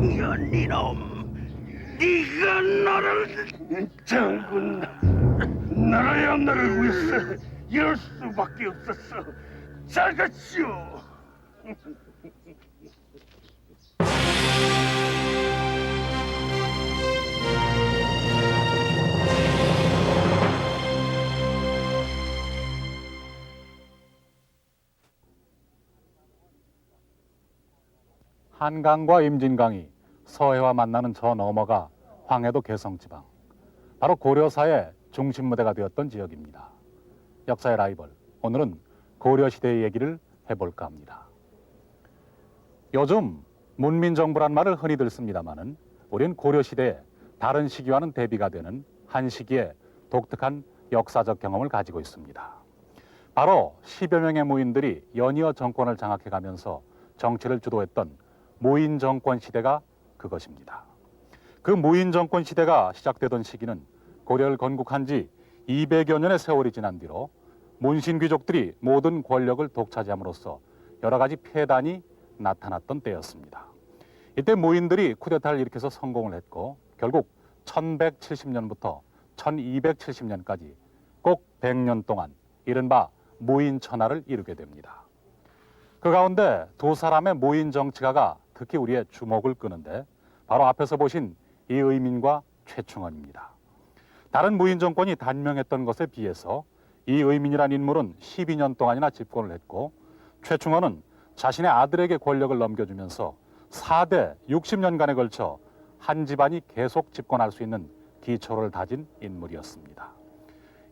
이런 이놈, 네가 나를 장군, 나라야 나를 위해서 이럴 수밖에 없었어. 잘 갔시오. 한강과 임진강이 서해와 만나는 저 너머가 황해도 개성지방, 바로 고려사의 중심무대가 되었던 지역입니다. 역사의 라이벌, 오늘은 고려시대의 얘기를 해볼까 합니다. 요즘 문민정부란 말을 흔히 듣습니다마는 우린 고려시대의 다른 시기와는 대비가 되는 한 시기의 독특한 역사적 경험을 가지고 있습니다. 바로 10여 명의 무인들이 연이어 정권을 장악해가면서 정치를 주도했던 무인 정권 시대가 그것입니다. 그 무인 정권 시대가 시작되던 시기는 고려를 건국한 지 200여 년의 세월이 지난 뒤로 문신 귀족들이 모든 권력을 독차지함으로써 여러 가지 폐단이 나타났던 때였습니다. 이때 무인들이 쿠데타를 일으켜서 성공을 했고 결국 1170년부터 1270년까지 꼭 100년 동안 이른바 무인천하를 이루게 됩니다. 그 가운데 두 사람의 무인 정치가가 특히 우리의 주목을 끄는데 바로 앞에서 보신 이의민과 최충원입니다. 다른 무인 정권이 단명했던 것에 비해서 이의민이란 인물은 12년 동안이나 집권을 했고 최충원은 자신의 아들에게 권력을 넘겨주면서 4대 60년간에 걸쳐 한 집안이 계속 집권할 수 있는 기초를 다진 인물이었습니다.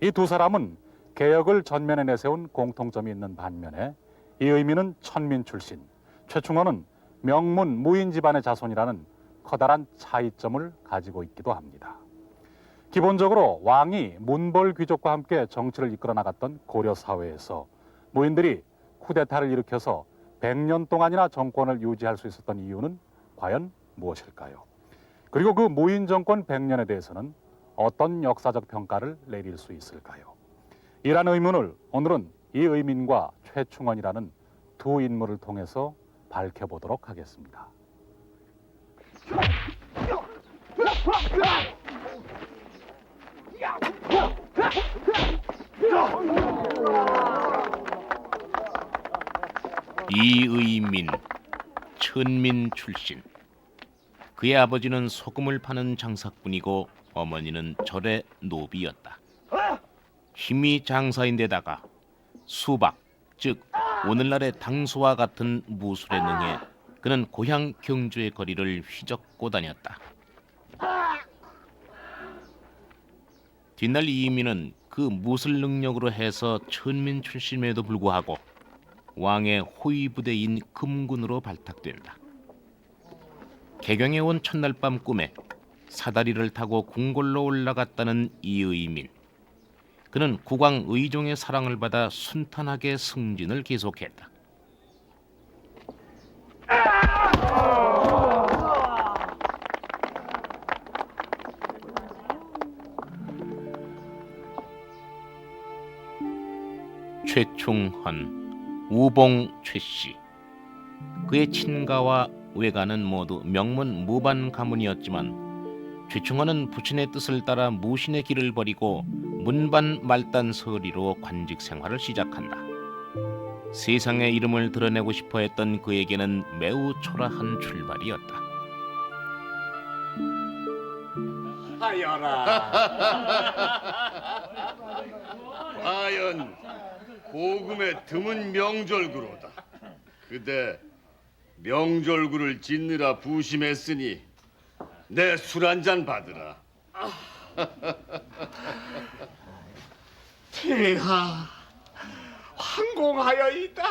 이 두 사람은 개혁을 전면에 내세운 공통점이 있는 반면에 이의민은 천민 출신, 최충원은 명문 무인 집안의 자손이라는 커다란 차이점을 가지고 있기도 합니다. 기본적으로 왕이 문벌 귀족과 함께 정치를 이끌어 나갔던 고려 사회에서 무인들이 쿠데타를 일으켜서 100년 동안이나 정권을 유지할 수 있었던 이유는 과연 무엇일까요? 그리고 그 무인 정권 100년에 대해서는 어떤 역사적 평가를 내릴 수 있을까요? 이란 의문을 오늘은 이의민과 최충원이라는 두 인물을 통해서 밝혀보도록 하겠습니다. 이의민, 천민 출신. 그의 아버지는 소금을 파는 장사꾼이고 어머니는 절의 노비였다. 힘이 장사인데다가 수박, 즉 오늘날의 당수와 같은 무술에 능해 그는 고향 경주의 거리를 휘젓고 다녔다. 뒷날 이의민은 그 무술 능력으로 해서 천민 출신임에도 불구하고 왕의 호위 부대인 금군으로 발탁된다. 개경에 온 첫날 밤 꿈에 사다리를 타고 궁궐로 올라갔다는 이의민. 그는 국왕 의종의 사랑을 받아 순탄하게 승진을 계속했다. 최충헌, 우봉 최씨. 그의 친가와 외가는 모두 명문 무반 가문이었지만 최충헌은 부친의 뜻을 따라 무신의 길을 버리고 문반 말단 서리로 관직 생활을 시작한다. 세상의 이름을 드러내고 싶어 했던 그에게는 매우 초라한 출발이었다. 하여라. 과연 고금의 드문 명절구로다. 그대 명절구를 짓느라 부심했으니 내 술 한 잔 받으라. 태하 황공하여이다.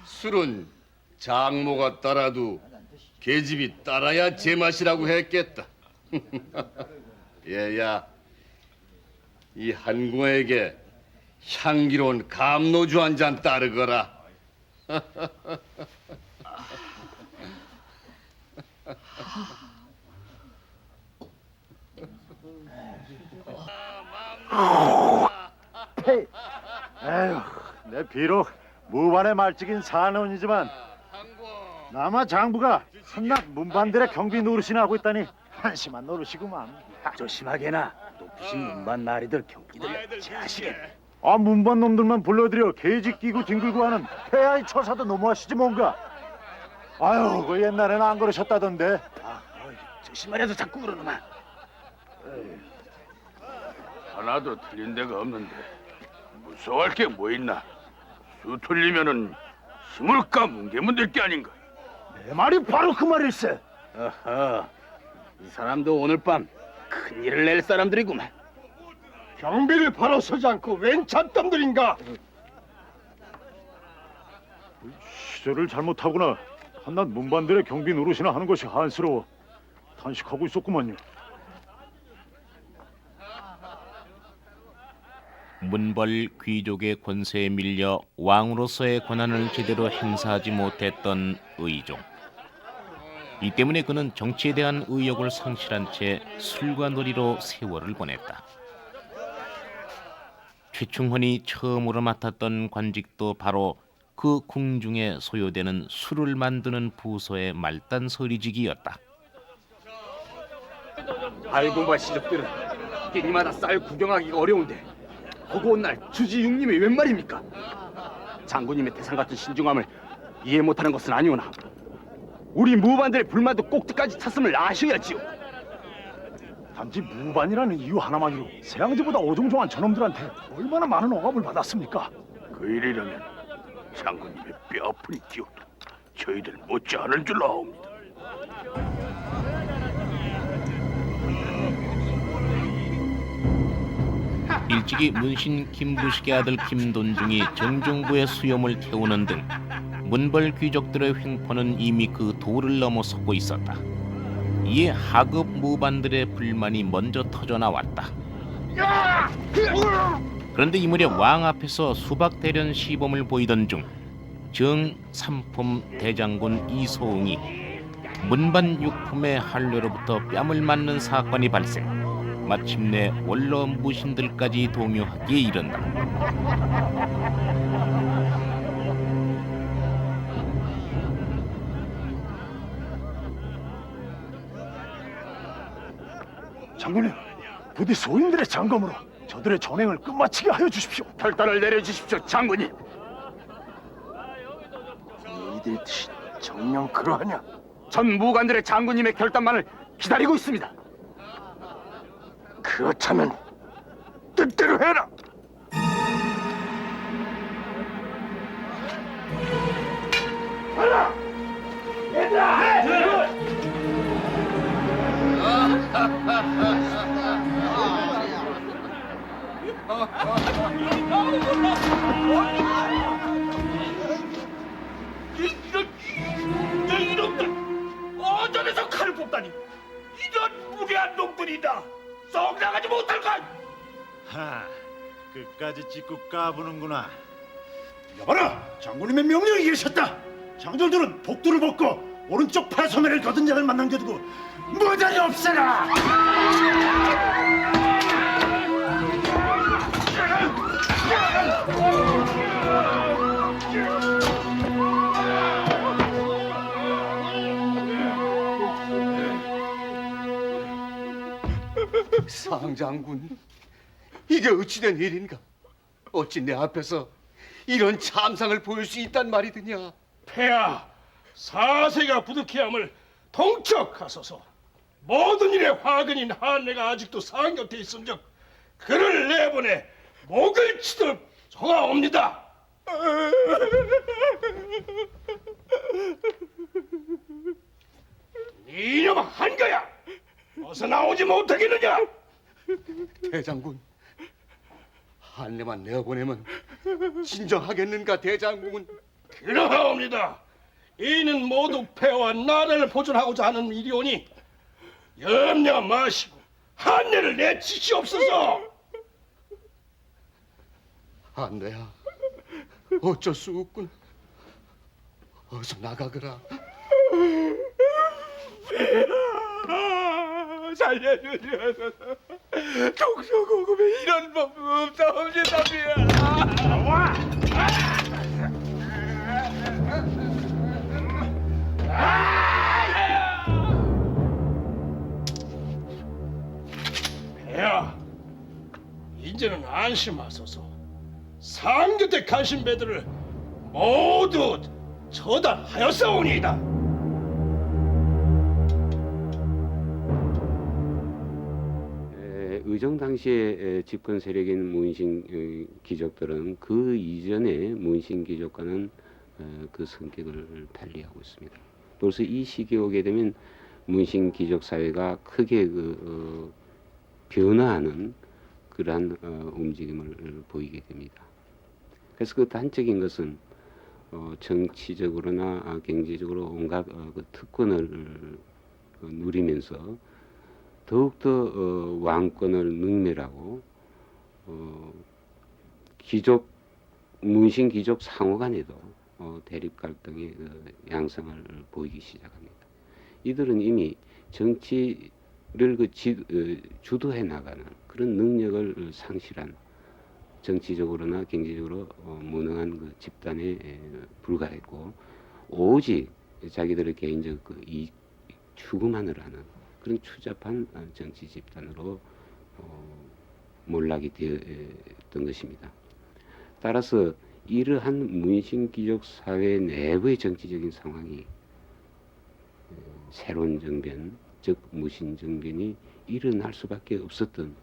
술은 장모가 따라도 계집이 따라야 제맛이라고 했겠다. 얘야, 이 한공에게 향기로운 감로주 한 잔 따르거라. 에휴, 내 비록 무반의 말찍인 사내원이지만 남아 장부가 한낱 문반들의 경비 노릇이나 하고 있다니 한심한 노릇이구만. 조심하게나 높으신 문반 나리들 경기들 제하시게. 아, 문반 놈들만 불러들여 계집 끼고 뒹굴고 하는 폐하의 처사도 너무하시지 뭔가. 아유, 그 옛날에는 안 그러셨다던데. 조심하려도 자꾸 그러는구만. 하나도 틀린 데가 없는데 무서워할 게 뭐 있나? 수 틀리면은 힘을 까뭉개면 될 게 아닌가? 내 말이 바로 그 말일세. 어허, 이 사람도 오늘 밤 큰일을 낼 사람들이구만. 경비를 바로 서지 않고 웬 잡담들인가? 시절을 잘못하구나. 한낱 문반들의 경비 노릇이나 하는 것이 한스러워 탄식하고 있었구만요. 문벌 귀족의 권세에 밀려 왕으로서의 권한을 제대로 행사하지 못했던 의종. 이 때문에 그는 정치에 대한 의욕을 상실한 채 술과 놀이로 세월을 보냈다. 최충헌이 처음으로 맡았던 관직도 바로 그 궁중에 소요되는 술을 만드는 부서의 말단 서리직이었다. 알고봐 시족들은 끼니마다 쌀 구경하기가 어려운데 보고 온 날 주지 육님이 웬 말입니까? 장군님의 태산 같은 신중함을 이해 못하는 것은 아니오나 우리 무반들의 불만도 꼭지까지 찼음을 아셔야지요. 단지 무반이라는 이유 하나만으로 세양제보다 어종종한 저놈들한테 얼마나 많은 억압을 받았습니까? 그 일이라면 장군님의 뼈아픈 기억도 저희들 못지 않을 줄 아옵니다. 일찍이 문신 김부식의 아들 김돈중이 정중부의 수염을 태우는 등 문벌 귀족들의 횡포는 이미 그 도를 넘어섰고 있었다. 이에 하급 무반들의 불만이 먼저 터져나왔다. 그런데 이 무렵 왕 앞에서 수박 대련 시범을 보이던 중 정삼품 대장군 이소응이 문반 육품의 한뢰로부터 뺨을 맞는 사건이 발생. 마침내 원로 무신들까지 동요하기에 이른다. 장군님, 부디 소인들의 장검으로 저들의 전행을 끝마치게 하여 주십시오. 결단을 내려주십시오, 장군님. 너희들 뜻이 정녕 그러하냐? 전 무관들의 장군님의 결단만을 기다리고 있습니다. 그렇다면 뜻대로 해라. 이놈들 어전에서 칼을 뽑다니 이런 무례한 놈들이다. 썩 나가지 못할까? 하, 끝까지 찍고 까부는구나. 여봐라, 장군님의 명령이 이르셨다. 장졸들은 복도를 벗고 오른쪽 팔소매를 거둔 자를 남겨두고 무단히 없애라. 상장군, 이게 어찌된 일인가? 어찌 내 앞에서 이런 참상을 보일 수 있단 말이더냐? 폐하, 사세가 부득해 함을 통촉하소서. 모든 일에 화근인 한내가 아직도 상 곁에 있음즉 그를 내보내 목을 치도록 정하옵니다. 이놈 한거야, 어서 나오지 못하겠느냐? 대장군, 한내만 내어보내면 진정하겠는가, 대장군? 그러하옵니다. 이는 모두 폐하와 나라를 보존하고자 하는 일이오니 염려 마시고 한내를 내치시옵소서. 한내야, 어쩔 수 없구나. 어서 나가거라. 살려주시옵소서. 동서고금에 이런 법 없사옵니다. 폐하. 폐하, 이제는 안심하소서. 상교대 간신배들을 모두 처단하였사오니이다. 의정 당시의 집권 세력인 문신 귀족들은 그 이전의 문신 귀족과는 그 성격을 달리하고 있습니다. 또래서 이 시기에 오게 되면 문신 귀족 사회가 크게 변화하는 그러한 움직임을 보이게 됩니다. 그래서 그 단적인 것은 정치적으로나 경제적으로 온갖 그 특권을 누리면서 더욱더 왕권을 능멸하고 귀족 문신 귀족 상호간에도 대립 갈등의 양상을 보이기 시작합니다. 이들은 이미 정치를 주도해 나가는 그런 능력을 상실한 정치적으로나 경제적으로 무능한 그 집단에 불과했고 오직 자기들의 개인적 그 이익 추구만을 하는 그런 추잡한 정치 집단으로 몰락이 되었던 것입니다. 따라서 이러한 문신귀족 사회 내부의 정치적인 상황이 새로운 정변, 즉 무신정변이 일어날 수밖에 없었던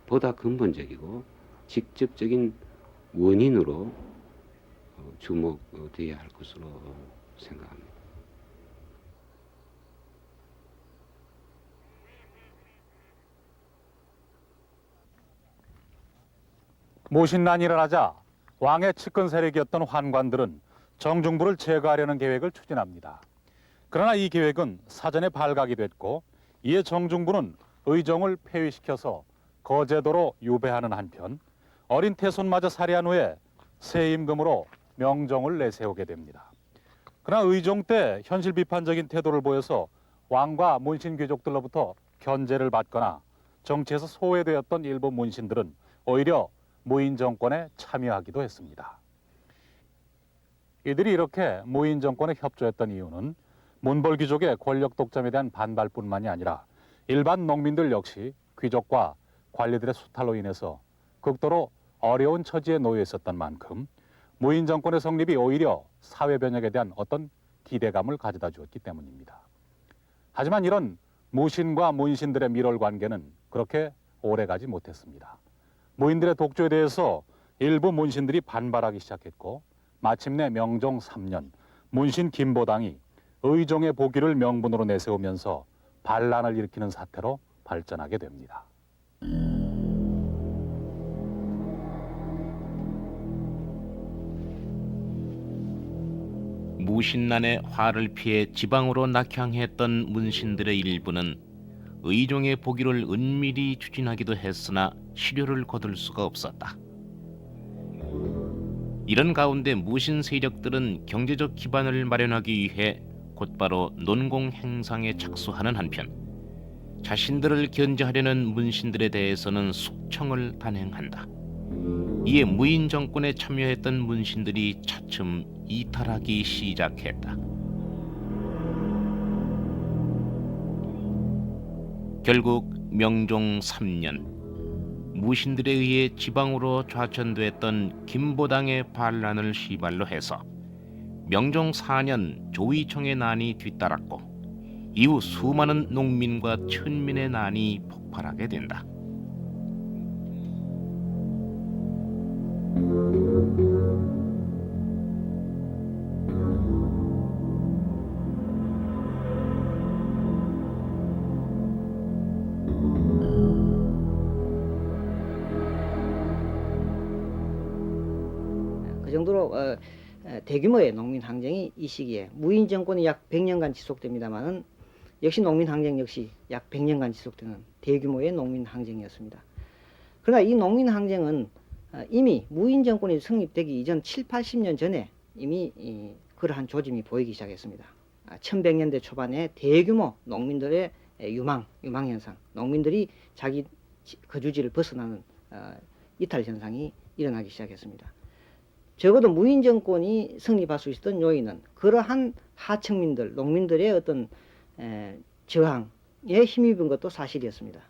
보다 근본적이고 직접적인 원인으로 주목되어야 할 것으로 생각합니다. 무신난이 일어나자 왕의 측근 세력이었던 환관들은 정중부를 제거하려는 계획을 추진합니다. 그러나 이 계획은 사전에 발각이 됐고 이에 정중부는 의정을 폐위시켜서 거제도로 유배하는 한편 어린 태손마저 살해한 후에 새 임금으로 명종을 내세우게 됩니다. 그러나 의종 때 현실 비판적인 태도를 보여서 왕과 문신 귀족들로부터 견제를 받거나 정치에서 소외되었던 일부 문신들은 오히려 무인 정권에 참여하기도 했습니다. 이들이 이렇게 무인 정권에 협조했던 이유는 문벌 귀족의 권력 독점에 대한 반발뿐만이 아니라 일반 농민들 역시 귀족과 관리들의 수탈로 인해서 극도로 어려운 처지에 놓여 있었던 만큼 무인 정권의 성립이 오히려 사회 변혁에 대한 어떤 기대감을 가져다 주었기 때문입니다. 하지만 이런 무신과 문신들의 밀월 관계는 그렇게 오래가지 못했습니다. 무인들의 독조에 대해서 일부 문신들이 반발하기 시작했고 마침내 명종 3년 문신 김보당이 의종의 보기를 명분으로 내세우면서 반란을 일으키는 사태로 발전하게 됩니다. 무신난의 화를 피해 지방으로 낙향했던 문신들의 일부는 의종의 보기를 은밀히 추진하기도 했으나 실효를 거둘 수가 없었다. 이런 가운데 무신 세력들은 경제적 기반을 마련하기 위해 곧바로 논공 행상에 착수하는 한편 자신들을 견제하려는 문신들에 대해서는 숙청을 단행한다. 이에 무인 정권에 참여했던 문신들이 차츰 이탈하기 시작했다. 결국 명종 3년 무신들에 의해 지방으로 좌천됐던 김보당의 반란을 시발로 해서 명종 4년 조의청의 난이 뒤따랐고 이후 수많은 농민과 천민의 난이 폭발하게 된다. 그 정도로 대규모의 농민 항쟁이 이 시기에 무인 정권이 약 100년간 지속됩니다만은 역시 농민 항쟁 역시 약 100년간 지속되는 대규모의 농민 항쟁이었습니다. 그러나 이 농민 항쟁은 이미 무인 정권이 성립되기 이전 7, 80년 전에 이미 그러한 조짐이 보이기 시작했습니다. 1100년대 초반에 대규모 농민들의 유망 현상, 농민들이 자기 거주지를 벗어나는 이탈 현상이 일어나기 시작했습니다. 적어도 무인 정권이 성립할 수 있었던 요인은 그러한 하층민들, 농민들의 어떤 저항에 힘입은 것도 사실이었습니다.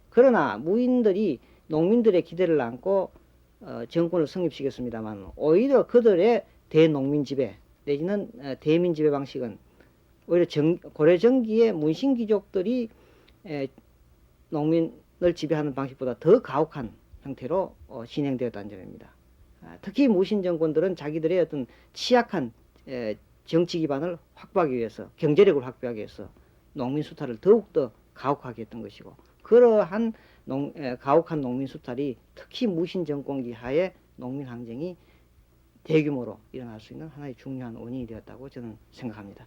그러나 무인들이 농민들의 기대를 안고 정권을 성립시켰습니다만 오히려 그들의 대농민 지배 내지는 대민 지배 방식은 오히려 고려 전기의 문신 귀족들이 농민을 지배하는 방식보다 더 가혹한 형태로 진행되었다는 점입니다. 특히 무신 정권들은 자기들의 어떤 취약한 정치 기반을 확보하기 위해서 경제력을 확보하기 위해서 농민 수탈을 더욱더 가혹하게 했던 것이고 그러한 가혹한 농민 수탈이 특히 무신 정권기 하에 농민 항쟁이 대규모로 일어날 수 있는 하나의 중요한 원인이 되었다고 저는 생각합니다.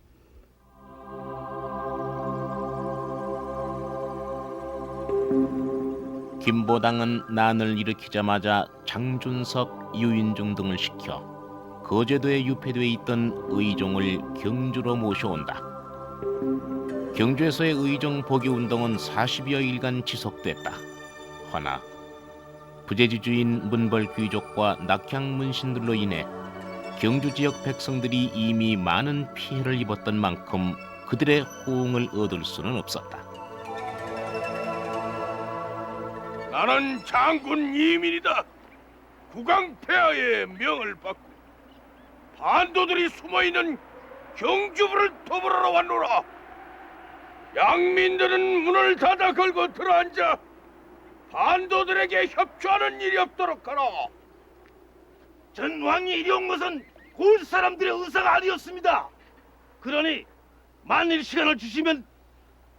김보당은 난을 일으키자마자 장준석, 유인중 등을 시켜 거제도에 유폐되어 있던 의종을 경주로 모셔온다. 경주에서의 의종 복위 운동은 40여 일간 지속됐다. 허나 부재지주인 문벌 귀족과 낙향 문신들로 인해 경주 지역 백성들이 이미 많은 피해를 입었던 만큼 그들의 호응을 얻을 수는 없었다. 나는 장군 이민이다. 국왕폐하의 명을 받고 반도들이 숨어있는 경주부를 도벌하러 왔노라. 양민들은 문을 닫아 걸고 들어앉아 반도들에게 협조하는 일이 없도록 하라. 전왕이 이리 온 것은 고을 사람들의 의사가 아니었습니다. 그러니 만일 시간을 주시면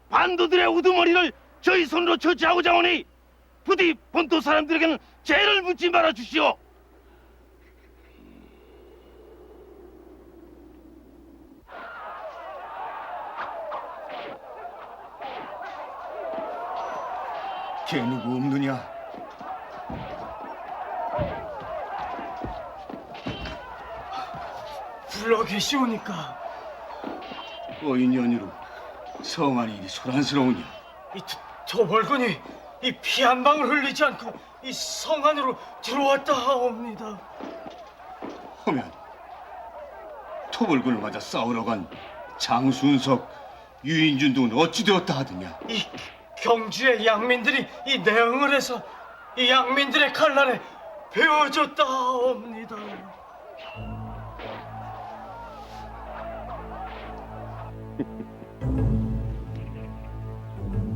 반도들의 우두머리를 저희 손으로 처치하고자 하오니 부디 본토 사람들에게는 죄를 묻지 말아 주시오. 걔 누구 없느냐? 불러 계시오니까. 어인 연유로 성안이 이리 소란스러우냐? 이 도벌군이 이 피 한 방울 흘리지 않고 이 성 안으로 들어왔다 하옵니다. 하면 토벌군을 맞아 싸우러 간 장순석, 유인준 등은 어찌 되었다 하더냐? 이 경주의 양민들이 이 내응을 해서 이 양민들의 칼날에 베어졌다 하옵니다.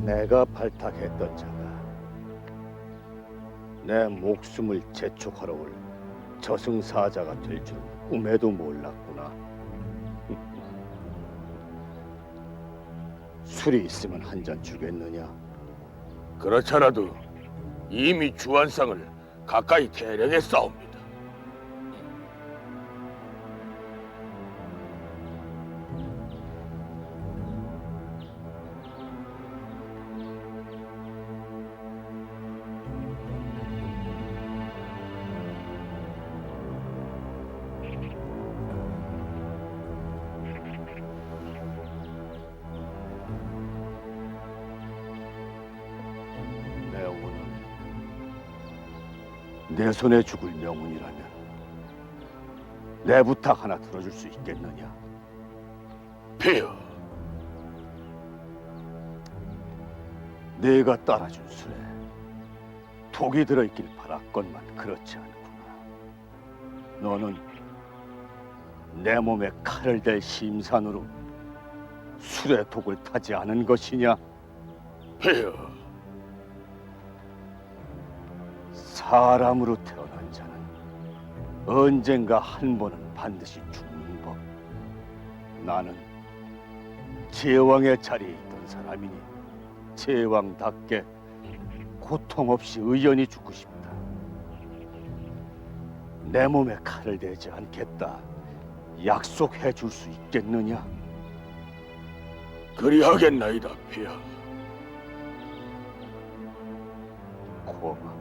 내가 발탁했던 자가 내 목숨을 재촉하러 올 저승사자가 될 줄 꿈에도 몰랐구나. 술이 있으면 한 잔 주겠느냐? 그렇잖아도 이미 주안상을 가까이 대령했사옵니다. 내 손에 죽을 명운이라면 내 부탁 하나 들어줄 수 있겠느냐? 폐하, 내가 따라준 술에 독이 들어있길 바랐건만 그렇지 않구나. 너는 내 몸에 칼을 댈 심산으로 술에 독을 타지 않은 것이냐? 폐하, 사람으로 태어난 자는 언젠가 한 번은 반드시 죽는 법. 나는 제왕의 자리에 있던 사람이니 제왕답게 고통 없이 의연히 죽고 싶다. 내 몸에 칼을 대지 않겠다. 약속해 줄 수 있겠느냐? 그리하겠나이다, 폐하. 고맙다.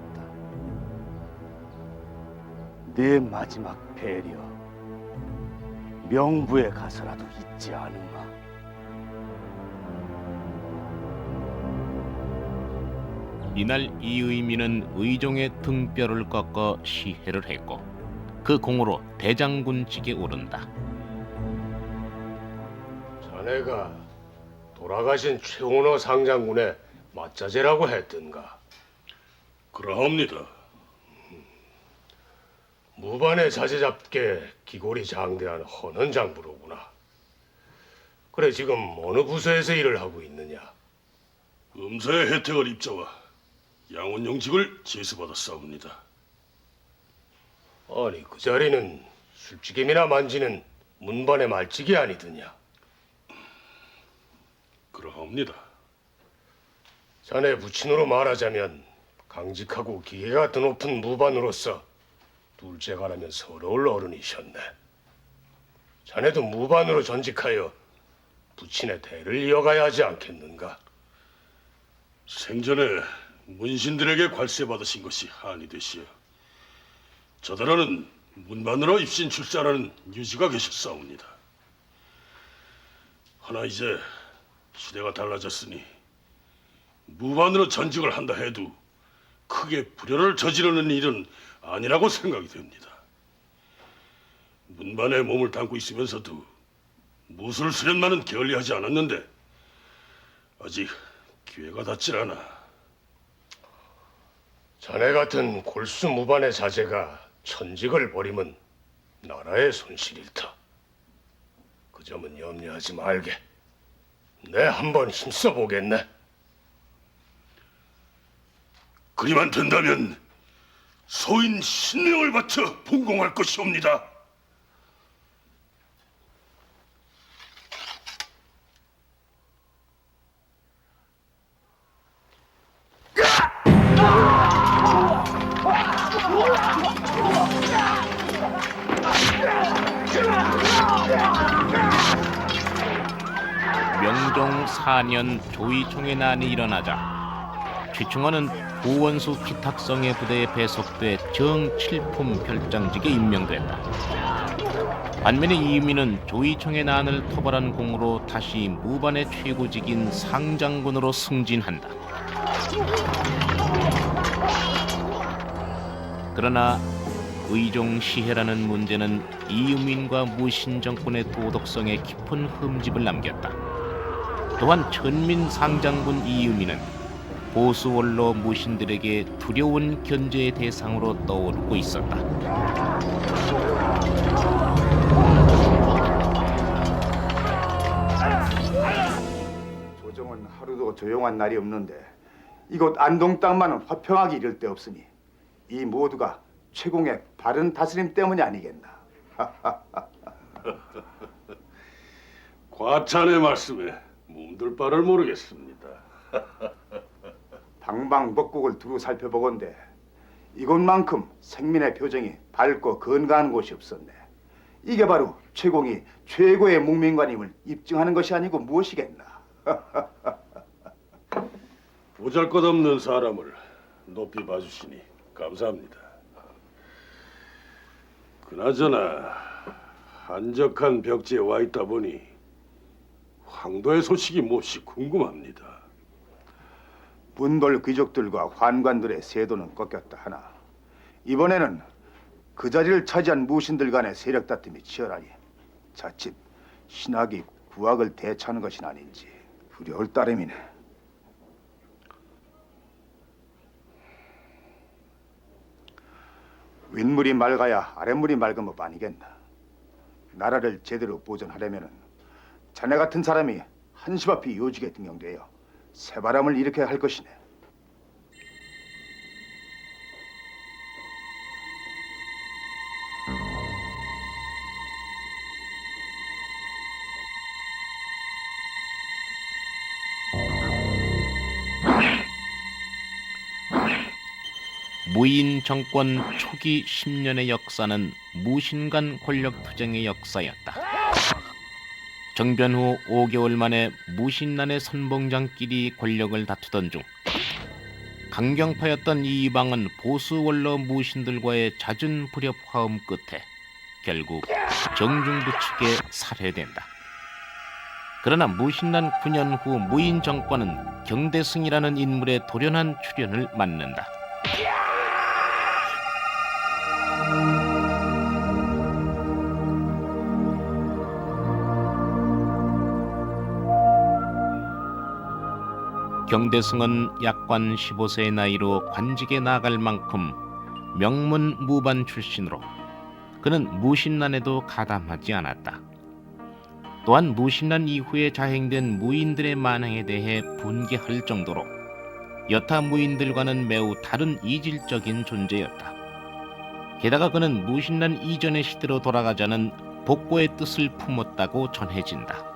내 마지막 배려, 명부에 가서라도 잊지 않으마. 이날 이의민은 의종의 등뼈를 꺾어 시해를 했고 그 공으로 대장군직에 오른다. 자네가 돌아가신 최원호 상장군의 맞자제라고 했던가? 그러합니다. 무반의 자제잡게 기골이 장대한 헌헌 장부로구나. 그래 지금 어느 부서에서 일을 하고 있느냐? 음사의 혜택을 입자와 양원용직을 제수받았사옵니다. 아니 그 자리는 술찌개미나 만지는 문반의 말직이 아니더냐? 그러합니다. 자네 부친으로 말하자면 강직하고 기계가 드높은 무반으로서 둘째가라면 서러울 어른이셨네. 자네도 무반으로 전직하여 부친의 대를 이어가야 하지 않겠는가? 생전에 문신들에게 관세 받으신 것이 한이 되시어 저더러는 문반으로 입신 출자라는 유지가 계셨사옵니다. 하나 이제 시대가 달라졌으니 무반으로 전직을 한다 해도 크게 불효를 저지르는 일은 아니라고 생각이 됩니다. 문반에 몸을 담고 있으면서도 무술 수련만은 게을리하지 않았는데 아직 기회가 닿질 않아. 자네 같은 골수 무반의 자제가 천직을 버리면 나라의 손실일터. 그 점은 염려하지 말게. 내 한번 힘써 보겠네. 그리만 된다면 소인 신명을 바쳐 봉공할 것이옵니다. 명종 4년 조이총의 난이 일어나자 최충원은 고원수 기탁성의 부대에 배속돼 정칠품 별장직에 임명됐다. 반면에 이유미는 조이총의 난을 토벌한 공으로 다시 무반의 최고직인 상장군으로 승진한다. 그러나 의종시해라는 문제는 이유민과 무신정권의 도덕성에 깊은 흠집을 남겼다. 또한 천민 상장군 이유민은 보수원로 무신들에게 두려운 견제의 대상으로 떠오르고 있었다. 조정은 하루도 조용한 날이 없는데 이곳 안동 땅만은 화평하기 이를 데 없으니 이 모두가 최공의 바른 다스림 때문이 아니겠나. 과찬의 말씀에 몸둘 바를 모르겠습니다. 방방곡곡을 두루 살펴보건대 이곳만큼 생민의 표정이 밝고 건강한 곳이 없었네. 이게 바로 최공이 최고의 묵민관임을 입증하는 것이 아니고 무엇이겠나. 보잘것없는 사람을 높이 봐주시니 감사합니다. 그나저나 한적한 벽지에 와 있다 보니 황도의 소식이 몹시 궁금합니다. 문돌 귀족들과 환관들의 세도는 꺾였다 하나 이번에는 그 자리를 차지한 무신들 간의 세력 다툼이 치열하니 자칫 신학이 구학을 대처하는 것이 아닌지 두려울 따름이네. 윗물이 맑아야 아랫물이 맑은 법 아니겠나. 나라를 제대로 보존하려면은 자네 같은 사람이 한시 앞이 요직에 등용되어 새바람을 일으켜야 할 것이네. 무인 정권 초기 10년의 역사는 무신 간 권력 투쟁의 역사였다. 정변 후 5개월 만에 무신난의 선봉장끼리 권력을 다투던 중 강경파였던 이방은 보수 원로 무신들과의 잦은 불협 화음 끝에 결국 정중부 측에 살해된다. 그러나 무신난 9년 후 무인 정권은 경대승이라는 인물의 돌연한 출현을 맞는다. 경대승은 약관 15세의 나이로 관직에 나아갈 만큼 명문무반 출신으로 그는 무신난에도 가담하지 않았다. 또한 무신난 이후에 자행된 무인들의 만행에 대해 분개할 정도로 여타 무인들과는 매우 다른 이질적인 존재였다. 게다가 그는 무신난 이전의 시대로 돌아가자는 복고의 뜻을 품었다고 전해진다.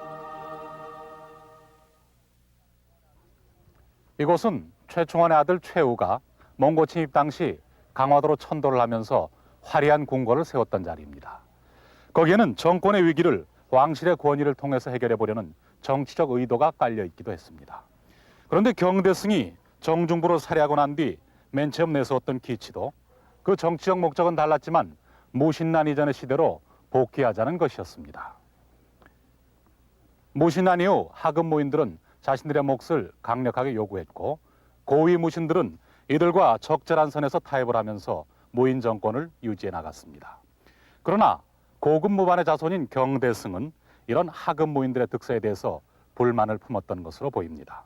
이곳은 최충원의 아들 최우가 몽고 침입 당시 강화도로 천도를 하면서 화려한 궁궐을 세웠던 자리입니다. 거기에는 정권의 위기를 왕실의 권위를 통해서 해결해 보려는 정치적 의도가 깔려 있기도 했습니다. 그런데 경대승이 정중부를 살해하고 난 뒤 맨 처음 내세웠던 기치도 그 정치적 목적은 달랐지만 무신난 이전의 시대로 복귀하자는 것이었습니다. 무신난 이후 하급 무인들은 자신들의 몫을 강력하게 요구했고 고위 무신들은 이들과 적절한 선에서 타협을 하면서 무인 정권을 유지해 나갔습니다. 그러나 고급 무반의 자손인 경대승은 이런 하급 무인들의 득세에 대해서 불만을 품었던 것으로 보입니다.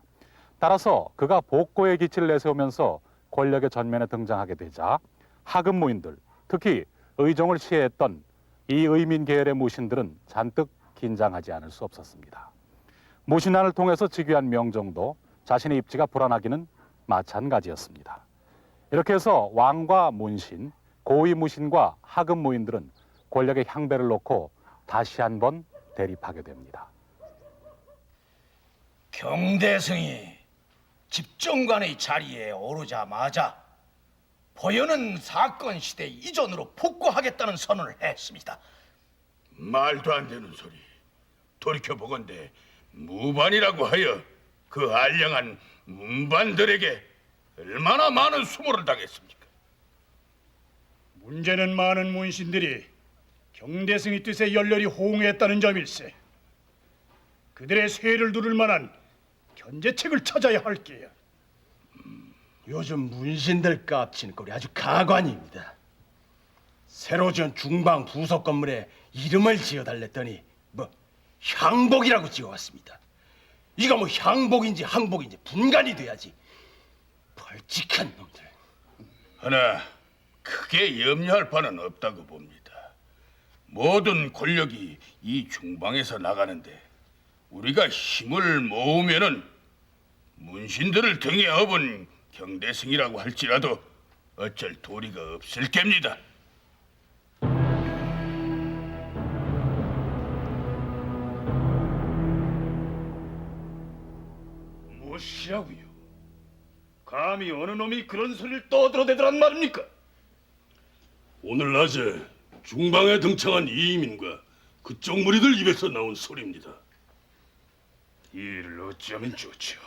따라서 그가 복고의 기치를 내세우면서 권력의 전면에 등장하게 되자 하급 무인들, 특히 의종을 시해했던 이 의민 계열의 무신들은 잔뜩 긴장하지 않을 수 없었습니다. 무신난을 통해서 즉위한 명종도 자신의 입지가 불안하기는 마찬가지였습니다. 이렇게 해서 왕과 문신, 고위 무신과 하급 무인들은 권력의 향배를 놓고 다시 한번 대립하게 됩니다. 경대승이 집정관의 자리에 오르자마자 보현은 사건 시대 이전으로 복구하겠다는 선언을 했습니다. 말도 안 되는 소리. 돌이켜보건대 무반이라고 하여 그 알량한 문반들에게 얼마나 많은 수모를 당했습니까? 문제는 많은 문신들이 경대승의 뜻에 열렬히 호응했다는 점일세. 그들의 쇠를 두를 만한 견제책을 찾아야 할 게야. 요즘 문신들 값치는 꼴이 아주 가관입니다. 새로 지은 중방 부속 건물에 이름을 지어달랬더니 뭐 향복이라고 지어왔습니다. 이거 뭐 향복인지 항복인지 분간이 돼야지. 벌칙한 놈들. 하나 크게 염려할 바는 없다고 봅니다. 모든 권력이 이 중방에서 나가는데 우리가 힘을 모으면은 문신들을 등에 업은 경대승이라고 할지라도 어쩔 도리가 없을 겁니다. 무엇이라고요? 감히 어느 놈이 그런 소리를 떠들어대더란 말입니까? 오늘 낮에 중방에 등장한 이민과 그쪽 무리들 입에서 나온 소리입니다. 이 일을 어찌하면 좋죠?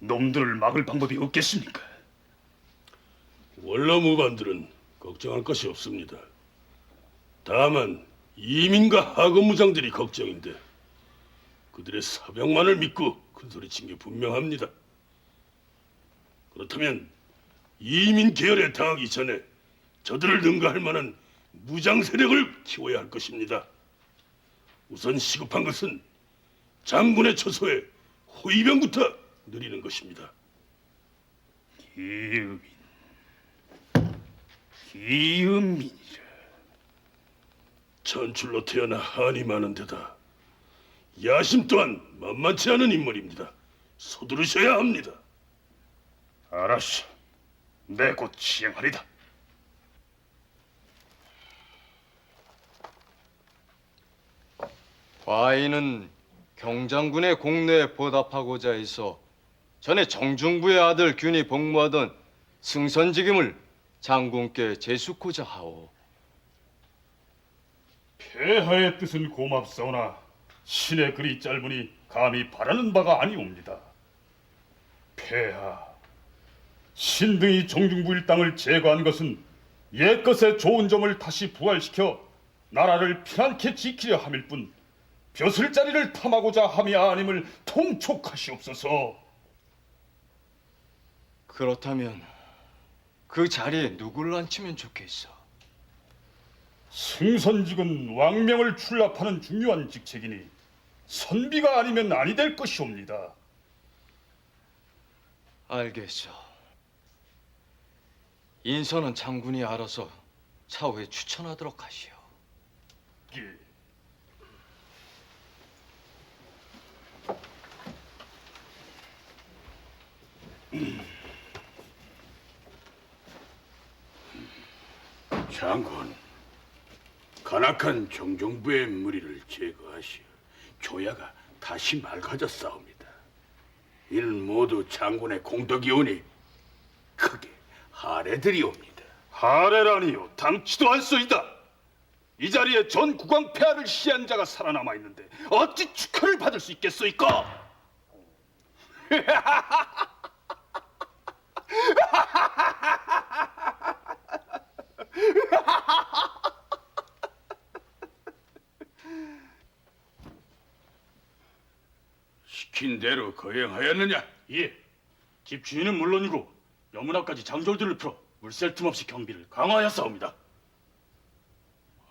놈들을 막을 방법이 없겠습니까? 원로무반들은 걱정할 것이 없습니다. 다만 이민과 하급무장들이 걱정인데 그들의 사병만을 믿고 큰소리친 게 분명합니다. 그렇다면 이민 계열에 당하기 전에 저들을 능가할 만한 무장 세력을 키워야 할 것입니다. 우선 시급한 것은 장군의 처소에 호위병부터 늘리는 것입니다. 기은민이라. 천출로 태어나 한이 많은 데다 야심 또한 만만치 않은 인물입니다. 서두르셔야 합니다. 알았어. 내 곧 시행하리다. 과인은 경장군의 공로에 보답하고자 해서 전에 정중부의 아들 균이 복무하던 승선직임을 장군께 제수코자 하오. 폐하의 뜻은 고맙사오나 신의 글이 짧으니 감히 바라는 바가 아니옵니다. 폐하, 신등이 정중부 일당을 제거한 것은 옛것의 좋은 점을 다시 부활시켜 나라를 편안케 지키려 함일 뿐 벼슬 자리를 탐하고자 함이 아님을 통촉하시옵소서. 그렇다면 그 자리에 누구를 앉히면 좋겠어? 승선직은 왕명을 출납하는 중요한 직책이니 선비가 아니면 아니 될 것이옵니다. 알겠소. 인선은 장군이 알아서 차후에 추천하도록 하시오. 예. 장군, 간악한 정정부의 무리를 제거하시어 조야가 다시 맑아졌사옵니다. 이는 모두 장군의 공덕이오니 크게 하례드리옵니다. 하례라니요, 당치도 않소이다. 이 자리에 전 국왕 폐하를 시한 자가 살아남아 있는데 어찌 축하를 받을 수 있겠소이까? 시킨 대로 거행하였느냐? 예, 집주인은 물론이고 여문 앞까지 장졸들을 풀어 물샐 틈 없이 경비를 강화하였사옵니다.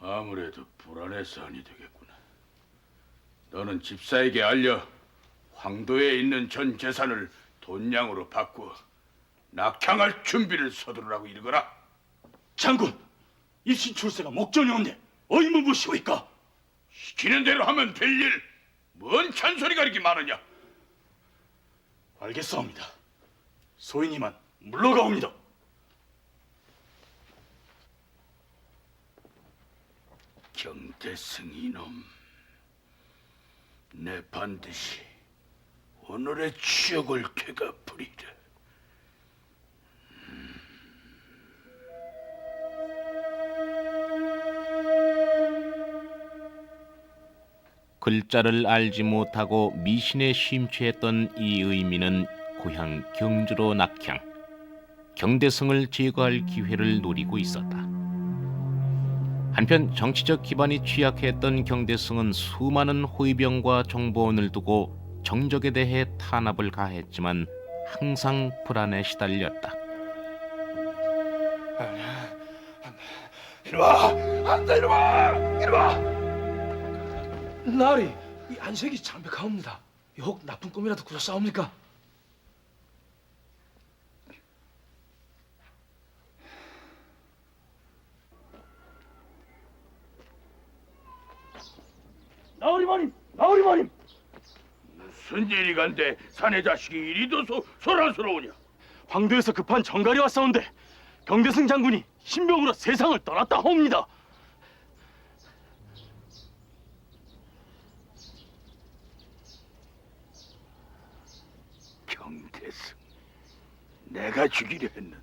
아무래도 불안해서 아니 되겠구나. 너는 집사에게 알려 황도에 있는 전 재산을 돈량으로 바꾸어 낙향할 준비를 서두르라고 이르거라. 장군, 입신 출세가 목전이 없네. 의무무시오이까? 시키는 대로 하면 될 일. 뭔 잔소리가 이렇게 많으냐? 알겠사옵니다. 소인이만 물러가옵니다. 경대승 이놈, 내 반드시 오늘의 추억을 되갚으리라. 글자를 알지 못하고 미신에 심취했던 이 의민은 고향 경주로 낙향, 경대승을 제거할 기회를 노리고 있었다. 한편 정치적 기반이 취약했던 경대승은 수많은 호위병과 정보원을 두고 정적에 대해 탄압을 가했지만 항상 불안에 시달렸다. 이리와! 안돼 이리와! 이리와! 나으리, 이 안색이 창백하옵니다. 혹 나쁜 꿈이라도 꾸셨사옵니까? 나으리마님! 나으리마님! 무슨 일이 간데 사내 자식이 이리도 소란스러우냐? 황도에서 급한 정갈이 왔사온데 경대승 장군이 신병으로 세상을 떠났다 하옵니다. 경대승, 내가 죽이려 했는데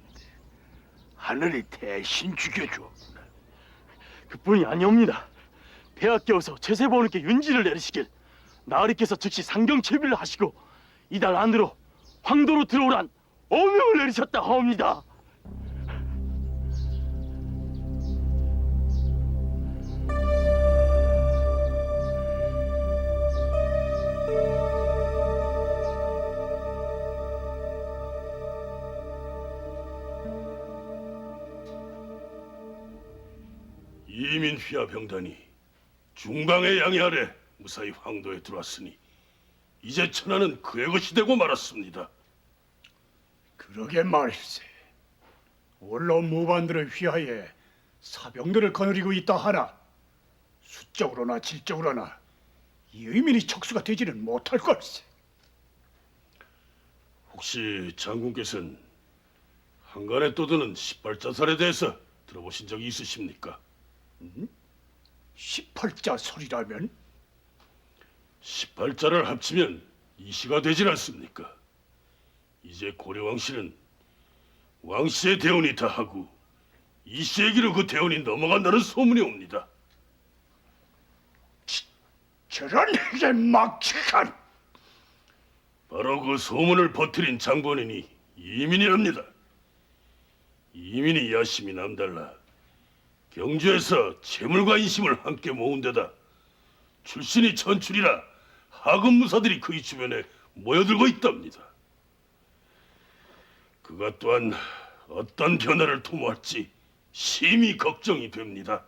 하늘이 대신 죽여주었구나. 그뿐이 아니옵니다. 폐하 껴서 제세보원께 윤지를 내리시길 나으리께서 즉시 상경채비를 하시고 이달 안으로 황도로 들어오란 어명을 내리셨다 하옵니다. 이민 휘하 병단이 중방의 양해 아래 무사히 황도에 들어왔으니 이제 천하는 그의 것이 되고 말았습니다. 그러게 말일세. 원론 무반들을 휘하에 사병들을 거느리고 있다 하나 수적으로나 질적으로나 이 의민이 척수가 되지는 못할 걸세. 혹시 장군께서는 한간에 떠드는 18자살에 대해서 들어보신 적이 있으십니까? 18자 설이라면? 18자를 합치면 이시가 되질 않습니까? 이제 고려 왕실은 왕씨의 대운이 다하고 이씨에게로 그 대운이 넘어간다는 소문이 옵니다. 저런 게 막직한! 바로 그 소문을 퍼뜨린 장본인이 이민이랍니다. 이민이 야심이 남달라 경주에서 재물과 인심을 함께 모은 데다 출신이 천출이라 하급 무사들이 그의 주변에 모여들고 있답니다. 그가 또한 어떤 변화를 도모할지 심히 걱정이 됩니다.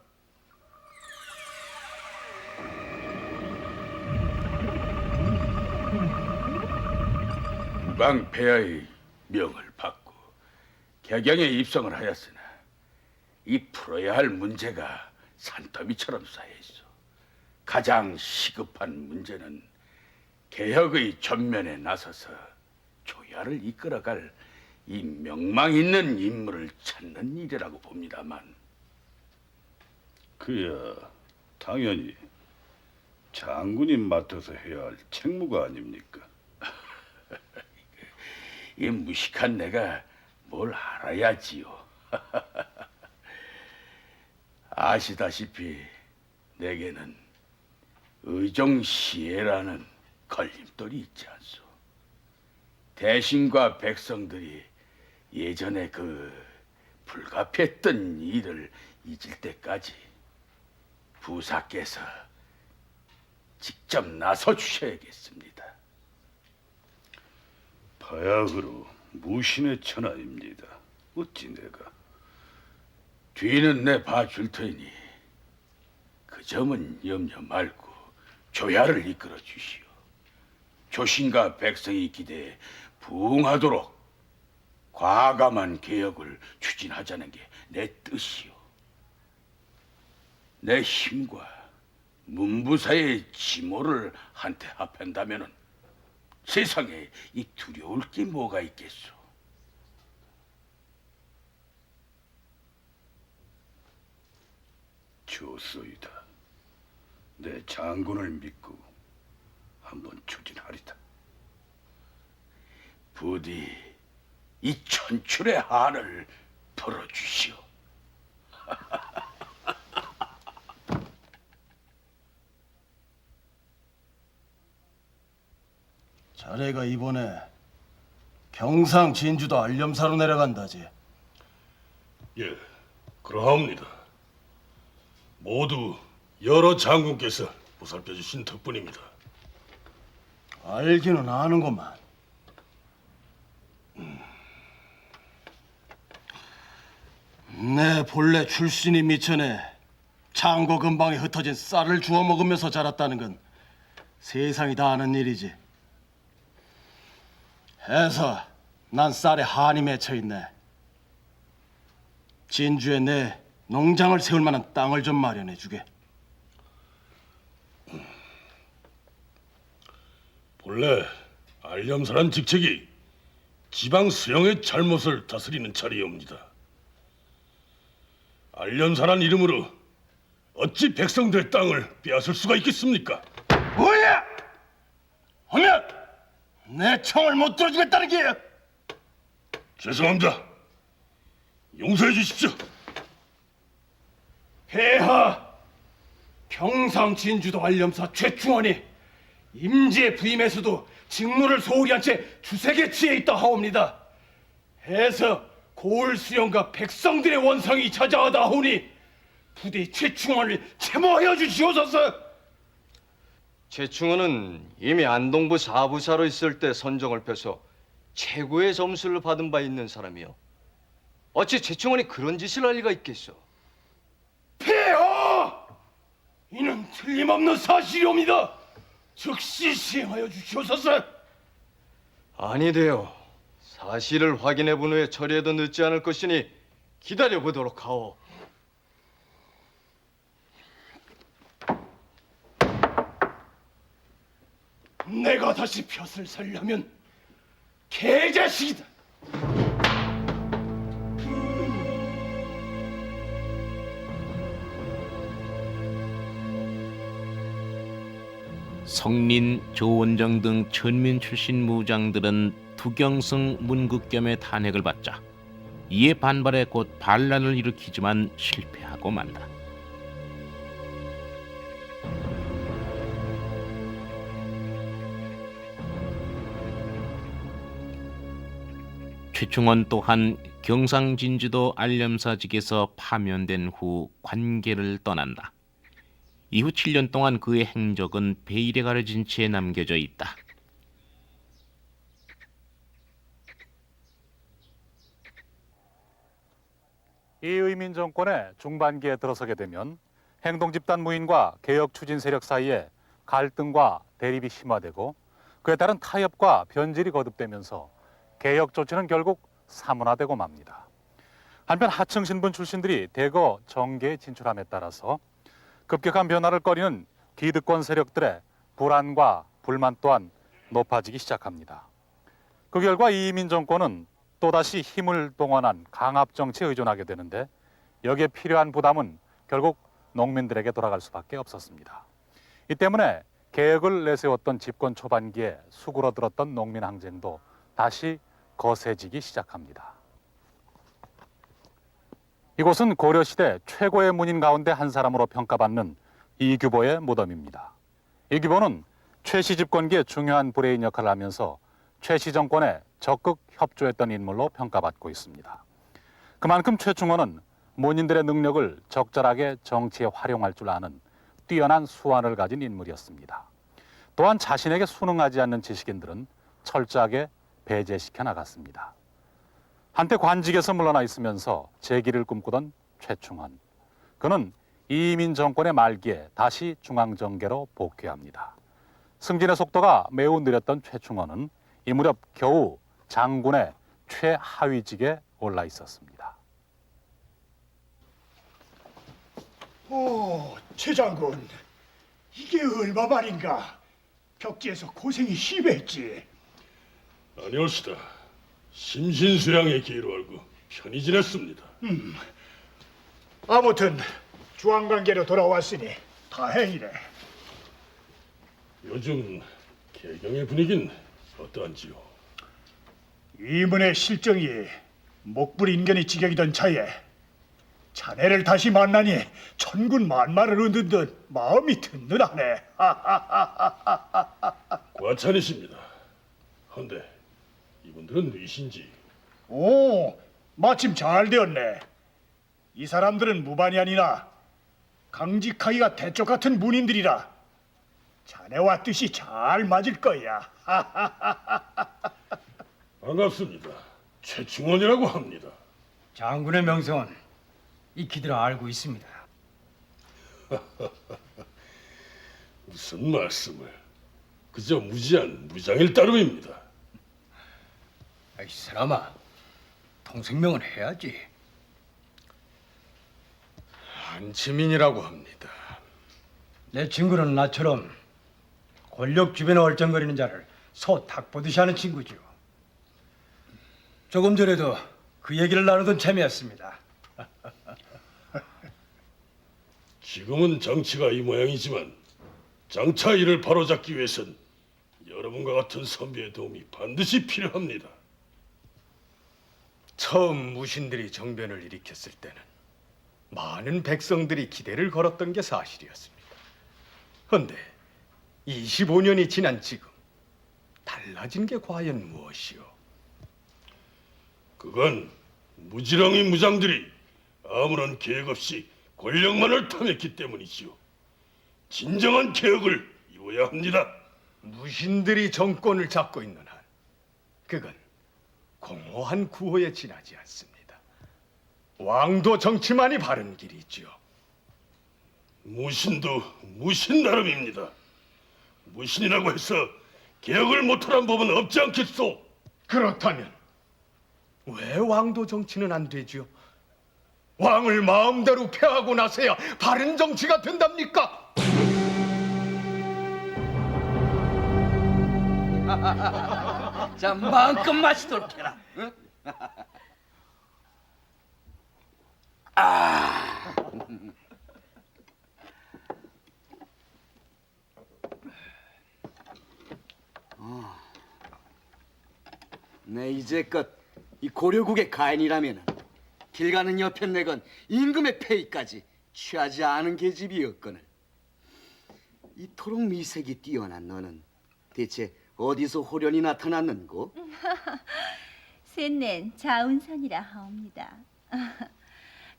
국왕 폐하의 명을 받고 개경에 입성을 하였으나 이 풀어야 할 문제가 산더미처럼 쌓여있어. 가장 시급한 문제는 개혁의 전면에 나서서 조야를 이끌어갈 이 명망 있는 인물을 찾는 일이라고 봅니다만. 그야 당연히 장군이 맡아서 해야 할 책무가 아닙니까? 이 무식한 내가 뭘 알아야지요. 아시다시피 내게는 의정시해라는 걸림돌이 있지 않소. 대신과 백성들이 예전에 그 불가피했던 일을 잊을 때까지 부사께서 직접 나서 주셔야겠습니다. 바야흐로 무신의 천하입니다. 어찌 내가 뒤는 내 봐줄 테니 그 점은 염려 말고 조야를 이끌어 주시오. 조신과 백성이 기대에 부응하도록 과감한 개혁을 추진하자는 게 내 뜻이오. 내 힘과 문부사의 지모를 한테 합한다면은 세상에 이 두려울 게 뭐가 있겠소? 좋소이다. 내 장군을 믿고 한번 추진하리다. 부디 이 천출의 한을 풀어주시오. 자네가 이번에 경상 진주도 알렴사로 내려간다지. 예, 그러하옵니다. 모두 여러 장군께서 보살펴 주신 덕분입니다. 알기는 아는구만. 내 본래 출신이 미천에 창고 근방에 흩어진 쌀을 주워 먹으면서 자랐다는 건 세상이 다 아는 일이지. 해서 난 쌀에 한이 맺혀 있네. 진주에 내 농장을 세울 만한 땅을 좀 마련해 주게. 본래 알렴사란 직책이 지방 수령의 잘못을 다스리는 자리이옵니다. 알렴사란 이름으로 어찌 백성들의 땅을 빼앗을 수가 있겠습니까? 뭐야? 하면 내 청을 못 들어주겠다는 게야. 죄송합니다. 용서해 주십시오. 폐하, 경상 진주도 알렴사 최충원이 임지에 부임해서도 직무를 소홀히 한 채 주색에 취해 있다 하옵니다. 해서 고을 수령과 백성들의 원성이 찾아오다 하오니 부디 최충원을 채모하여 주시옵소서. 최충원은 이미 안동부 사부사로 있을 때 선정을 펴서 최고의 점수를 받은 바 있는 사람이요. 어찌 최충원이 그런 짓을 할 리가 있겠소? 폐하! 이는 틀림없는 사실이옵니다. 즉시 시행하여 주시옵소서. 아니되요. 사실을 확인해 본 후에 처리해도 늦지 않을 것이니 기다려 보도록 하오. 내가 다시 벼슬 살려면 개자식이다. 성린, 조원정 등 천민 출신 무장들은 두경승 문극겸의 탄핵을 받자 이에 반발해 곧 반란을 일으키지만 실패하고 만다. 최충원 또한 경상진주도 알렴사직에서 파면된 후 관계를 떠난다. 이후 7년 동안 그의 행적은 베일에 가려진 채 남겨져 있다. 이의민 정권의 중반기에 들어서게 되면 행동집단 무인과 개혁 추진 세력 사이에 갈등과 대립이 심화되고 그에 따른 타협과 변질이 거듭되면서 개혁 조치는 결국 사문화되고 맙니다. 한편 하층 신분 출신들이 대거 정계에 진출함에 따라서 급격한 변화를 꺼리는 기득권 세력들의 불안과 불만 또한 높아지기 시작합니다. 그 결과 이민 정권은 또다시 힘을 동원한 강압 정치에 의존하게 되는데 여기에 필요한 부담은 결국 농민들에게 돌아갈 수밖에 없었습니다. 이 때문에 개혁을 내세웠던 집권 초반기에 수그러들었던 농민 항쟁도 다시 거세지기 시작합니다. 이곳은 고려시대 최고의 문인 가운데 한 사람으로 평가받는 이규보의 무덤입니다. 이규보는 최씨 집권기에 중요한 브레인 역할을 하면서 최씨 정권에 적극 협조했던 인물로 평가받고 있습니다. 그만큼 최충원은 문인들의 능력을 적절하게 정치에 활용할 줄 아는 뛰어난 수완을 가진 인물이었습니다. 또한 자신에게 순응하지 않는 지식인들은 철저하게 배제시켜 나갔습니다. 한때 관직에서 물러나 있으면서 재기를 꿈꾸던 최충원. 그는 이민 정권의 말기에 다시 중앙정계로 복귀합니다. 승진의 속도가 매우 느렸던 최충원은 이 무렵 겨우 장군의 최하위직에 올라 있었습니다. 오, 최 장군, 이게 얼마 만인가? 벽지에서 고생이 심했지. 아니었다. 심신수양의 기회로 알고 편히 지냈습니다. 아무튼 중앙관계로 돌아왔으니 다행이네. 요즘 개경의 분위기는 어떠한지요? 이문의 실정이 목불 인견이 지경이던 차에 자네를 다시 만나니 천군 만마를 얻는 듯 마음이 든든하네. 과찬이십니다. 헌데 이분들은 누이신지? 오, 마침 잘 되었네. 이 사람들은 무반이 아니라 강직하기가 대쪽 같은 문인들이라 자네와 뜻이 잘 맞을 거야. 반갑습니다. 최충원이라고 합니다. 장군의 명성은 익히들아 알고 있습니다. 무슨 말씀을? 그저 무지한 무장일 따름입니다. 이 사람아, 통생명은 해야지. 한지민이라고 합니다. 내 친구는 나처럼 권력 주변에 얼쩡거리는 자를 소 닭 보듯이 하는 친구죠. 조금 전에도 그 얘기를 나누던 참이었습니다. 지금은 정치가 이 모양이지만 장차 이를 바로잡기 위해선 여러분과 같은 선비의 도움이 반드시 필요합니다. 처음 무신들이 정변을 일으켰을 때는 많은 백성들이 기대를 걸었던 게 사실이었습니다. 그런데 25년이 지난 지금 달라진 게 과연 무엇이오? 그건 무지렁이 무장들이 아무런 계획 없이 권력만을 탐했기 때문이지요. 진정한 개혁을 이루어야 합니다. 무신들이 정권을 잡고 있는 한 그건 공허한 구호에 지나지 않습니다. 왕도 정치만이 바른 길이지요. 무신도 무신 나름입니다. 무신이라고 해서 개혁을 못하란 법은 없지 않겠소? 그렇다면 왜 왕도 정치는 안 되지요? 왕을 마음대로 폐하고 나서야 바른 정치가 된답니까? 자, 마음껏 마시도록 해라. 응? 내 이제껏 이 고려국의 가인이라면 길 가는 여편 내건 임금의 폐위까지 취하지 않은 계집이었거늘. 이토록 미색이 뛰어난 너는 대체 어디서 호련이 나타났는고? 셋낸 자운선이라 하옵니다.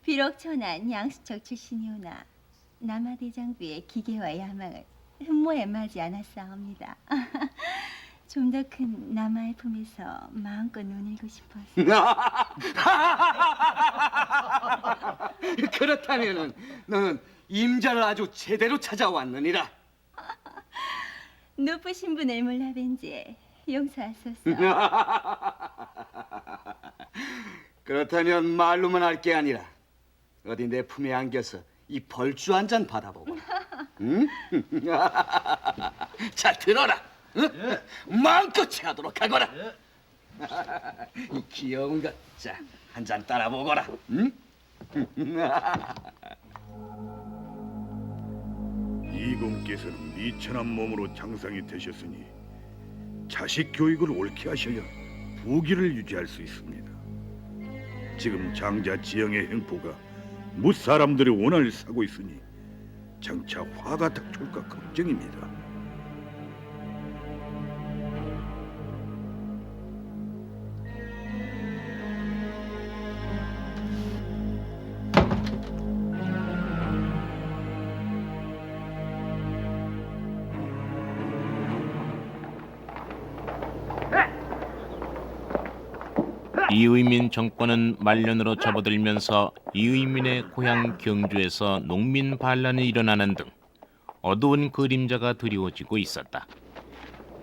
비록 천한 양수척 출신이오나 남아대장부의 기계와 야망을 흠모에 맞지 않았사옵니다. 좀 더 큰 남아의 품에서 마음껏 논일고 싶어서. 그렇다면은 너는 임자를 아주 제대로 찾아왔느니라. 높으신 분을 몰라뵌지 용서하소서. 그렇다면 말로만 할 게 아니라 어디 내 품에 안겨서 이 벌주 한 잔 받아보고. 응? 자, 들어라. 응? 마음껏 취하도록 하거라. 이 귀여운 것, 자, 한 잔 따라 보거라. 응? 이공께서는 미천한 몸으로 장상이 되셨으니 자식 교육을 옳게 하셔야 부귀를 유지할 수 있습니다. 지금 장자 지영의 행포가 뭇 사람들의 원한을 사고 있으니 장차 화가 닥쳐올까 걱정입니다. 이의민 정권은 말년으로 접어들면서 이의민의 고향 경주에서 농민 반란이 일어나는 등 어두운 그림자가 드리워지고 있었다.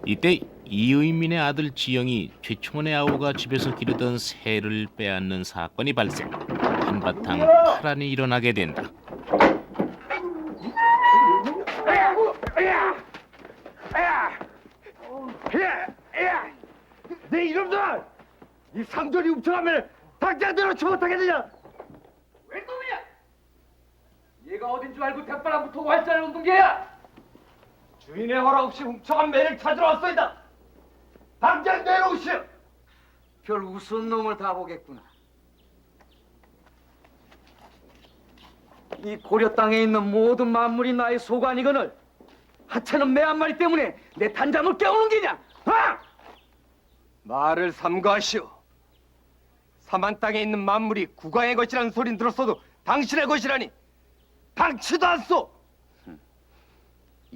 이때 이의민의 아들 지영이 최충원의 아우가 집에서 기르던 새를 빼앗는 사건이 발생. 한바탕 파란이 일어나게 된다. 내 이놈들! 이 상전이 훔쳐가면 당장 내놓지 못하겠느냐? 웬 놈이야? 얘가 어딘 줄 알고 대바람 붙고 활자를 옮긴 게야? 주인의 허락 없이 훔쳐간 매를 찾으러 왔소이다. 당장 내놓으시오. 별 우스운 놈을 다 보겠구나. 이 고려 땅에 있는 모든 만물이 나의 소관이거늘 하찮은 매 한 마리 때문에 내 단잠을 깨우는 게냐? 말을 삼가하시오. 사만 땅에 있는 만물이 국왕의 것이라는 소린 들었어도 당신의 것이라니 당치도 않소.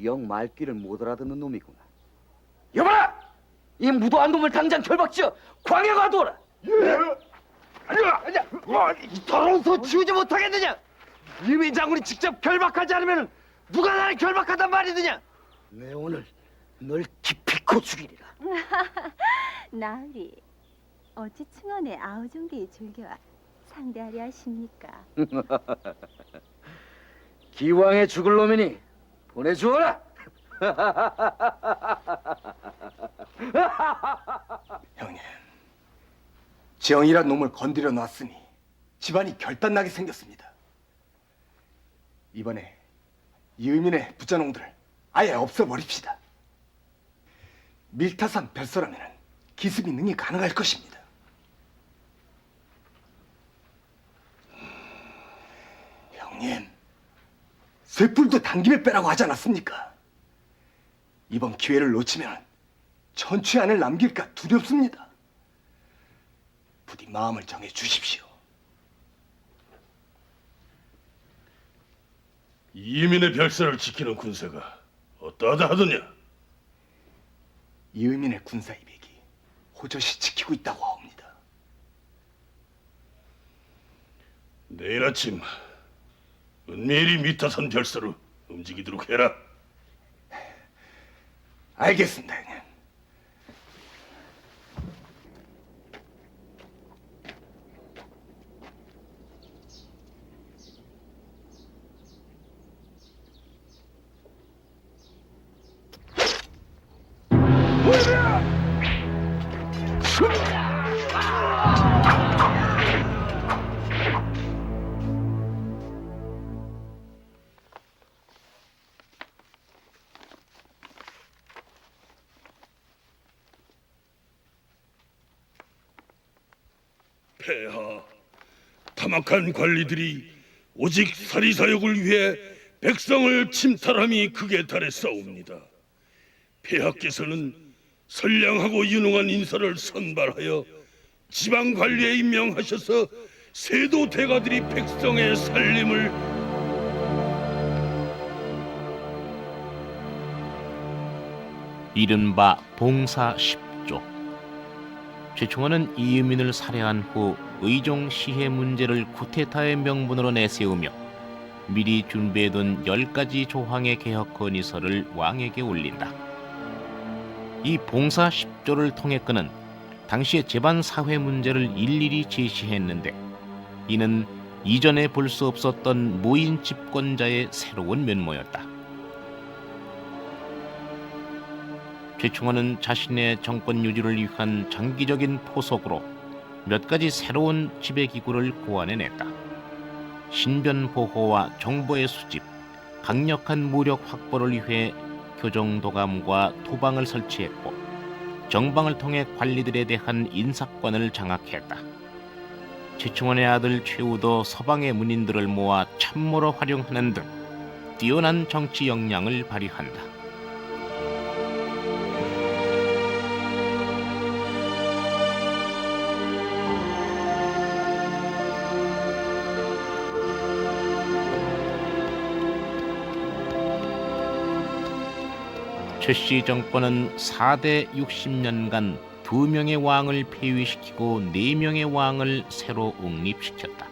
영 말귀를 못 알아듣는 놈이구나. 여봐라! 이 무도한 놈을 당장 결박지어 광해 가두어라. 아니야. 이 더러운 소 치우지 못하겠느냐? 이민 장군이 직접 결박하지 않으면 누가 나를 결박하단 말이느냐? 내 오늘 널 기필코 죽이리라. 나으리, 어찌 충원의 아우종대의 줄기와 상대하려 하십니까? 기왕에 죽을 놈이니 보내주어라. 형님, 지영이란 놈을 건드려 놨으니 집안이 결단나게 생겼습니다. 이번에 이의민의 부자농들을 아예 없애버립시다. 밀타산 별서라면 기습이 능히 가능할 것입니다. 형님, 쇠뿔도 당김에 빼라고 하지 않았습니까? 이번 기회를 놓치면 천추의 안을 남길까 두렵습니다. 부디 마음을 정해 주십시오. 이민의 별세를 지키는 군사가 어떠하다 하더냐? 이의민의 군사 200이 호젓이 지키고 있다고 하옵니다. 내일 아침 은밀히 미타산 별서로 움직이도록 해라. 알겠습니다, 형님. 폐하, 타막한 관리들이 오직 사리사욕을 위해 백성을 침탈함이 극에 달했사옵니다. 폐하께서는 선량하고 유능한 인사를 선발하여 지방 관리에 임명하셔서 세도 대가들이 백성의 살림을 이른바 봉사 10조. 최충원은 이의민을 살해한 후 의종 시해 문제를 쿠데타의 명분으로 내세우며 미리 준비해둔 10가지 조항의 개혁 건의서를 왕에게 올린다. 이 봉사 10조를 통해 그는 당시의 집안 사회 문제를 일일이 제시했는데 이는 이전에 볼 수 없었던 무인 집권자의 새로운 면모였다. 최충원은 자신의 정권 유지를 위한 장기적인 포석으로 몇 가지 새로운 지배기구를 고안해냈다. 신변 보호와 정보의 수집, 강력한 무력 확보를 위해 교정도감과 토방을 설치했고 정방을 통해 관리들에 대한 인사권을 장악했다. 최충원의 아들 최우도 서방의 문인들을 모아 참모로 활용하는 등 뛰어난 정치 역량을 발휘한다. 최씨 정권은 4대 60년간 2명의 왕을 폐위시키고 4명의 왕을 새로 옹립시켰다.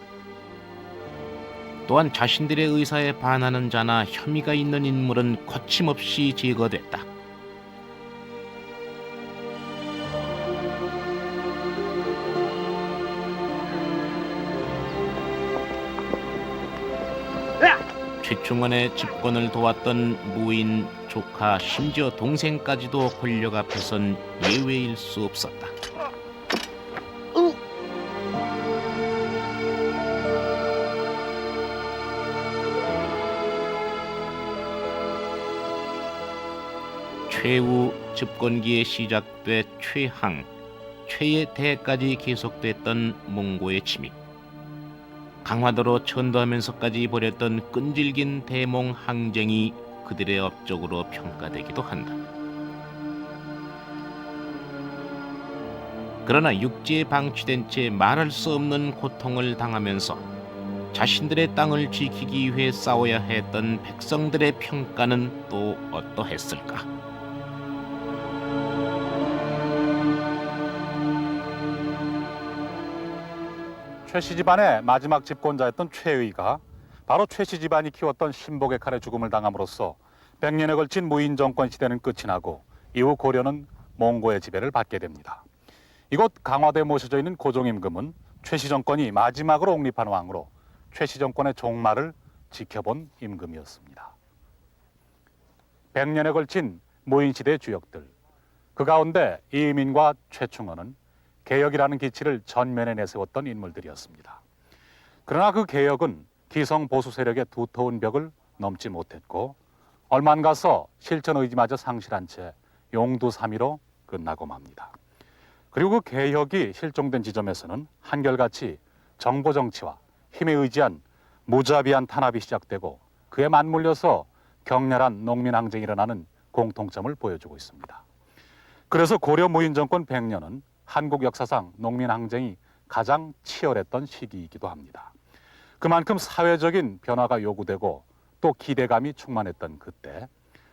또한 자신들의 의사에 반하는 자나 혐의가 있는 인물은 거침없이 제거됐다. 최충원의 집권을 도왔던 무인, 조카, 심지어 동생까지도 권력 앞에선 예외일 수 없었다. 최우 집권기에 시작돼 최항, 최의 대까지 계속됐던 몽고의 침입. 강화도로 천도하면서까지 벌였던 끈질긴 대몽 항쟁이 그들의 업적으로 평가되기도 한다. 그러나 육지에 방치된 채 말할 수 없는 고통을 당하면서 자신들의 땅을 지키기 위해 싸워야 했던 백성들의 평가는 또 어떠했을까? 최씨 집안의 마지막 집권자였던 최의가 바로 최씨 집안이 키웠던 신복의 칼에 죽음을 당함으로써 100년에 걸친 무인 정권 시대는 끝이 나고 이후 고려는 몽고의 지배를 받게 됩니다. 이곳 강화도에 모셔져 있는 고종임금은 최씨 정권이 마지막으로 옹립한 왕으로 최씨 정권의 종말을 지켜본 임금이었습니다. 100년에 걸친 무인 시대의 주역들, 그 가운데 이의민과 최충원은 개혁이라는 기치를 전면에 내세웠던 인물들이었습니다. 그러나 그 개혁은 기성 보수 세력의 두터운 벽을 넘지 못했고 얼마 안 가서 실천 의지마저 상실한 채 용두사미로 끝나고 맙니다. 그리고 그 개혁이 실종된 지점에서는 한결같이 정보 정치와 힘에 의지한 무자비한 탄압이 시작되고 그에 맞물려서 격렬한 농민 항쟁이 일어나는 공통점을 보여주고 있습니다. 그래서 고려 무인 정권 100년은 한국 역사상 농민 항쟁이 가장 치열했던 시기이기도 합니다. 그만큼 사회적인 변화가 요구되고 또 기대감이 충만했던 그때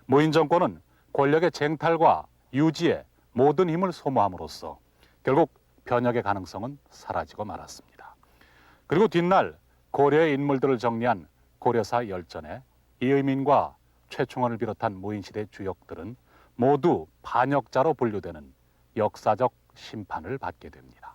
무인 정권은 권력의 쟁탈과 유지에 모든 힘을 소모함으로써 결국 변혁의 가능성은 사라지고 말았습니다. 그리고 뒷날 고려의 인물들을 정리한 고려사 열전에 이의민과 최충원을 비롯한 무인시대 주역들은 모두 반역자로 분류되는 역사적 심판을 받게 됩니다.